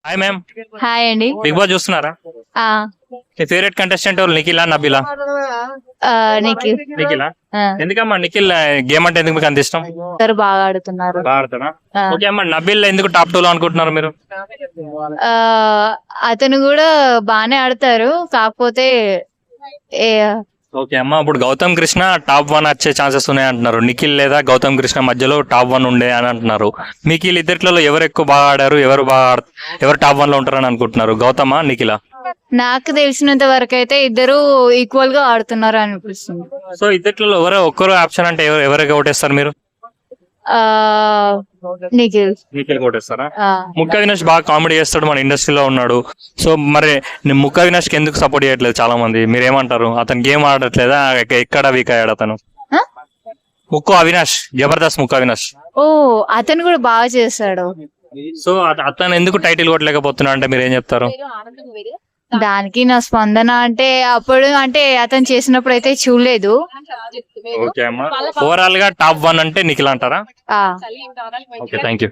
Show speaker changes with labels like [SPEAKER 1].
[SPEAKER 1] Hi ma'am.
[SPEAKER 2] Hi అండి.
[SPEAKER 1] Big boss చూస్తున్నారా?
[SPEAKER 2] ఆ
[SPEAKER 1] మీ ఫేవరెట్ కంటెస్టెంట్ ఎవరు? నిఖిలా, నబిలా?
[SPEAKER 2] నిఖిల్.
[SPEAKER 1] నిఖిలా. ఎందుకమ్మా నిఖిల్ గేమ్ అంటే ఎందుకు మీకు అంత ఇష్టం?
[SPEAKER 2] ఇద్దరు బాగా ఆడుతున్నారు.
[SPEAKER 1] బాగా ఆడతాడా?
[SPEAKER 2] ఆ,
[SPEAKER 1] ఓకే అమ్మా, నబిల్ ఎందుకు టాప్ 2 లో అనుకుంటున్నారు మీరు?
[SPEAKER 2] ఆ, అతను కూడా బానే ఆడతారు, కాకపోతే ఏ-
[SPEAKER 1] ఓకే అమ్మా, ఇప్పుడు గౌతమ్ కృష్ణ టాప్ 1 వచ్చే ఛాన్సెస్ ఉన్నాయి అంటున్నారు. నిఖిల్ లేదా గౌతమ్ కృష్ణ మధ్యలో టాప్ 1 ఉండే అని అంటున్నారు. మీకు వీళ్ళిద్దరిలో ఎవరు ఎక్కువ బాగా ఆడారు, ఎవరు టాప్ 1 లో ఉంటారని అనుకుంటున్నారు? గౌతమా, నిఖిలా?
[SPEAKER 2] నాకు తెలిసినంత వరకు అయితే ఇద్దరు ఈక్వల్ గా ఆడుతున్నారు అనిపిస్తుంది.
[SPEAKER 1] సో ఇద్దరిలో ఒక్కరు ఆప్షన్ అంటే ఎవరికి ఓటేస్తారు మీరు?
[SPEAKER 2] ఆ నిఖిల్.
[SPEAKER 1] నిఖిల్ ఓటేస్తారా?
[SPEAKER 2] ఆ,
[SPEAKER 1] ముక్క వినాష్ బాగా కామెడీ చేస్తాడు, మన ఇండస్ట్రీలో ఉన్నాడు. సో మరి నేను ముక్క వినాష్ కి ఎందుకు సపోర్ట్ చేయట్లేదు చాలా మంది? మీరేమంటారు? అతను గేమ్ ఆడట్లేదా? ఎక్కడ వీక్ అయ్యాడు అతను?
[SPEAKER 2] ఆ?
[SPEAKER 1] ముక్కు అవినాష్, జబర్దస్త్ ముక్కు అవినాష్.
[SPEAKER 2] ఓ అతను కూడా బాగా చేస్తాడు.
[SPEAKER 1] సో అతను ఎందుకు టైటిల్ కొట్టలేకపోతున్నా అంటే మీరు ఏం చెప్తారు?
[SPEAKER 2] దానికి నా స్పందన అంటే అప్పుడు అంటే అతను చేసినప్పుడు అయితే చూడలేదు.
[SPEAKER 1] ఓకే అమ్మా, ఓవరాల్ గా టాప్ 1 అంటే నిఖిల్ అంటారా?
[SPEAKER 2] ఆ
[SPEAKER 1] ఓకే, థ్యాంక్ యూ.